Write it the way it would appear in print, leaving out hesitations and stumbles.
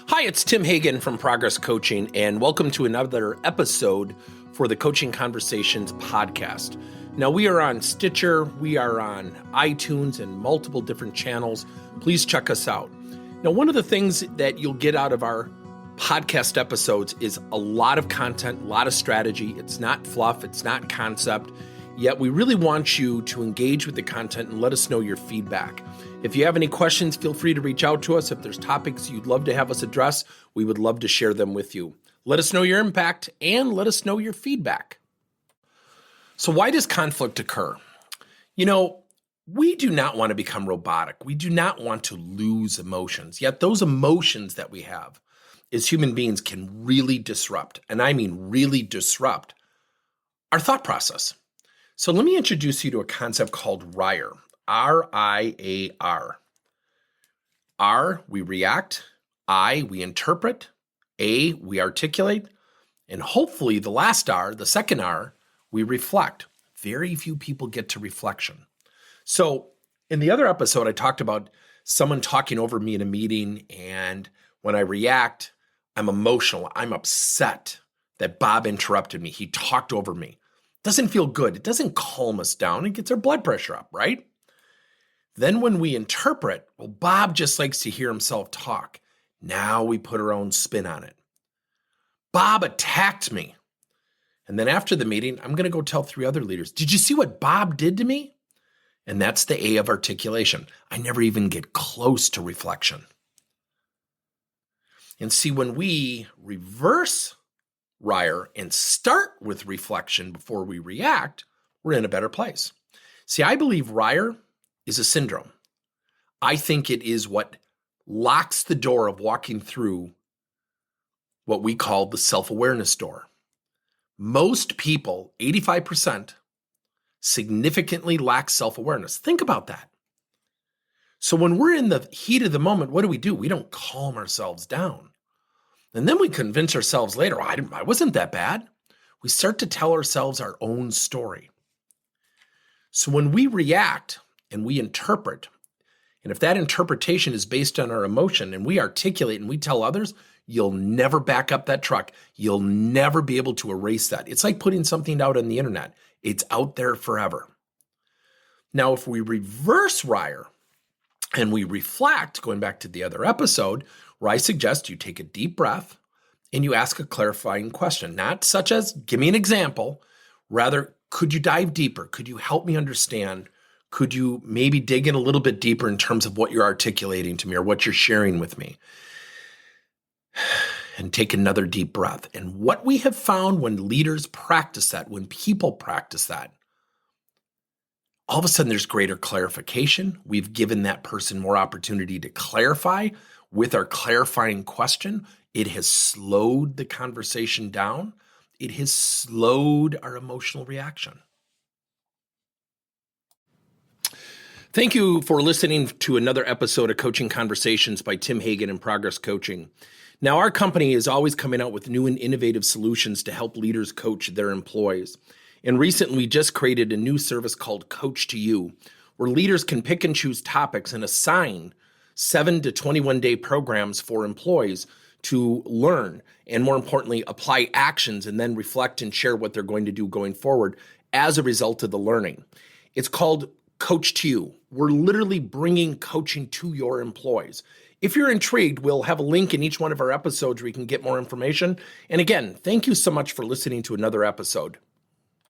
Hi, it's Tim Hagan from Progress Coaching, and welcome to another episode for the Coaching Conversations podcast. Now, we are on Stitcher, we are on iTunes, and multiple different channels. Please check us out. Now, one of the things that you'll get out of our podcast episodes is a lot of content, a lot of strategy. It's not fluff, it's not concept, yet we really want you to engage with the content and let us know your feedback. If you have any questions, feel free to reach out to us. If there's topics you'd love to have us address, we would love to share them with you. Let us know your impact and let us know your feedback. So why does conflict occur? We do not want to become robotic. We do not want to lose emotions. Yet those emotions that we have as human beings can really disrupt, and I mean really disrupt, our thought process. So let me introduce you to a concept called RIAR. RIAR. R, we react. I, we interpret. A, we articulate. And hopefully the last R, the second R, we reflect. Very few people get to reflection. So in the other episode, I talked about someone talking over me in a meeting, and when I react, I'm emotional. I'm upset that Bob interrupted me. He talked over me. Doesn't feel good. It doesn't calm us down. It gets our blood pressure up, right? Then when we interpret, well, Bob just likes to hear himself talk. Now we put our own spin on it. Bob attacked me. And then after the meeting, I'm going to go tell 3 other leaders, did you see what Bob did to me? And that's the A of articulation. I never even get close to reflection. And see, when we reverse RIAR and start with reflection before we react, we're in a better place. See, I believe RIAR is a syndrome. I think it is what locks the door of walking through what we call the self-awareness door. Most people, 85%, significantly lack self-awareness. Think about that. So when we're in the heat of the moment, what do? We don't calm ourselves down. And then we convince ourselves later, I wasn't that bad. We start to tell ourselves our own story. So when we react and we interpret, and if that interpretation is based on our emotion and we articulate and we tell others, you'll never back up that truck. You'll never be able to erase that. It's like putting something out on the internet. It's out there forever. Now, if we reverse RIAR and we reflect, going back to the other episode, where I suggest you take a deep breath and you ask a clarifying question, not such as, give me an example. Rather, could you dive deeper? Could you help me understand? Could you maybe dig in a little bit deeper in terms of what you're articulating to me or what you're sharing with me? And take another deep breath. And what we have found when leaders practice that, when people practice that, all of a sudden there's greater clarification. We've given that person more opportunity to clarify with our clarifying question. It has slowed the conversation down. It has slowed our emotional reaction. Thank you for listening to another episode of Coaching Conversations by Tim Hagan and Progress Coaching. Now, our company is always coming out with new and innovative solutions to help leaders coach their employees. And recently, we just created a new service called Coach to You, where leaders can pick and choose topics and assign 7 to 21-day programs for employees to learn and, more importantly, apply actions and then reflect and share what they're going to do going forward as a result of the learning. It's called Coach to You. We're literally bringing coaching to your employees. If you're intrigued, we'll have a link in each one of our episodes where you can get more information. And again, thank you so much for listening to another episode.